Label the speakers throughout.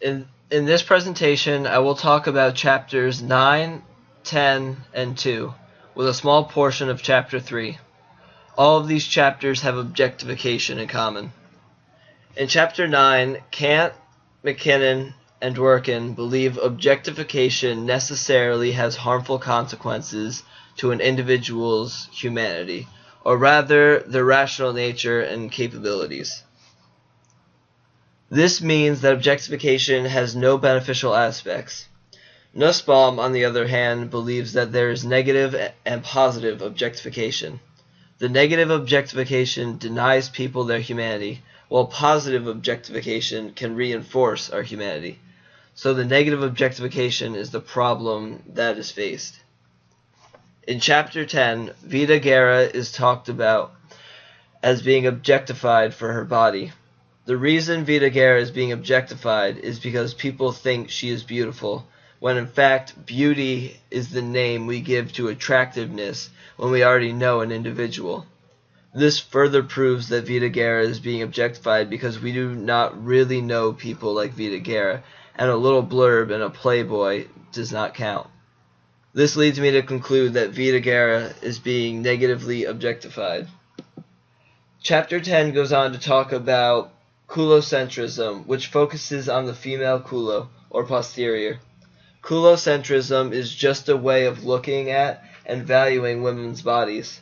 Speaker 1: In this presentation, I will talk about chapters 9, 10, and 2, with a small portion of chapter 3. All of these chapters have objectification in common. In chapter 9, Kant, McKinnon, and Dworkin believe objectification necessarily has harmful consequences to an individual's humanity, or rather their rational nature and capabilities. This means that objectification has no beneficial aspects. Nussbaum, on the other hand, believes that there is negative and positive objectification. The negative objectification denies people their humanity, while positive objectification can reinforce our humanity. So the negative objectification is the problem that is faced. In chapter 10, Vida Guerra is talked about as being objectified for her body. The reason Vida Guerra is being objectified is because people think she is beautiful, when in fact beauty is the name we give to attractiveness when we already know an individual. This further proves that Vida Guerra is being objectified because we do not really know people like Vida Guerra, and a little blurb in a Playboy does not count. This leads me to conclude that Vida Guerra is being negatively objectified. Chapter 10 goes on to talk about culocentrism, which focuses on the female culo, or posterior. Culocentrism is just a way of looking at and valuing women's bodies.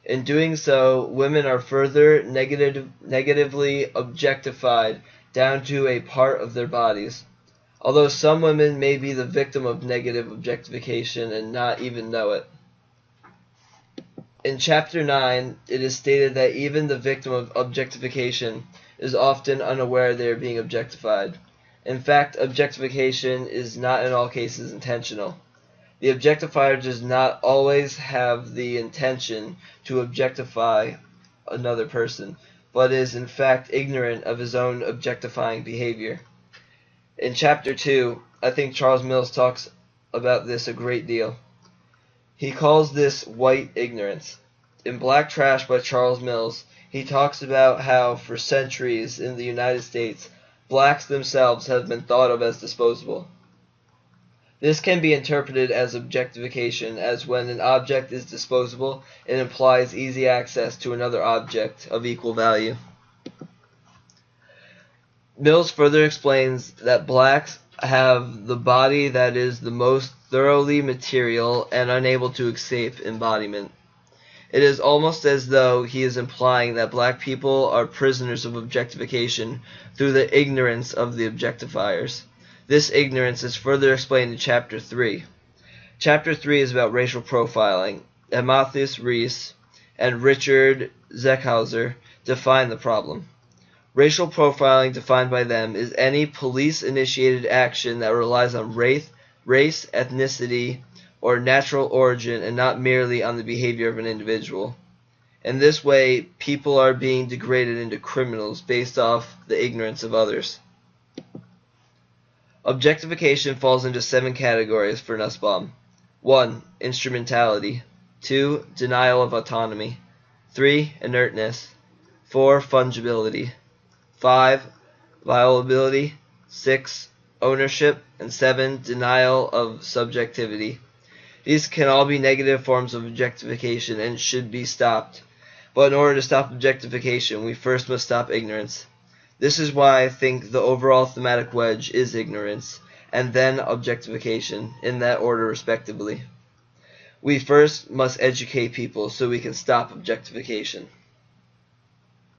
Speaker 1: In doing so, women are further negatively objectified down to a part of their bodies. Although some women may be the victim of negative objectification and not even know it. In chapter 9, it is stated that even the victim of objectification is often unaware they are being objectified. In fact, objectification is not in all cases intentional. The objectifier does not always have the intention to objectify another person, but is in fact ignorant of his own objectifying behavior. In chapter 2, I think Charles Mills talks about this a great deal. He calls this white ignorance. In Black Trash by Charles Mills, he talks about how for centuries in the United States, blacks themselves have been thought of as disposable. This can be interpreted as objectification, as when an object is disposable, it implies easy access to another object of equal value. Mills further explains that blacks have the body that is the most thoroughly material and unable to escape embodiment. It is almost as though he is implying that black people are prisoners of objectification through the ignorance of the objectifiers. This ignorance is further explained in Chapter 3. Chapter 3 is about racial profiling, and Matthias Rees and Richard Zeckhauser define the problem. Racial profiling, defined by them, is any police-initiated action that relies on race, ethnicity, or natural origin and not merely on the behavior of an individual. In this way, people are being degraded into criminals based off the ignorance of others. Objectification falls into 7 categories for Nussbaum. 1. Instrumentality. 2. Denial of autonomy. 3. Inertness. 4. Fungibility. 5. Violability. 6. Ownership. And 7. Denial of subjectivity. These can all be negative forms of objectification and should be stopped. But in order to stop objectification, we first must stop ignorance. This is why I think the overall thematic wedge is ignorance, and then objectification, in that order respectively. We first must educate people so we can stop objectification.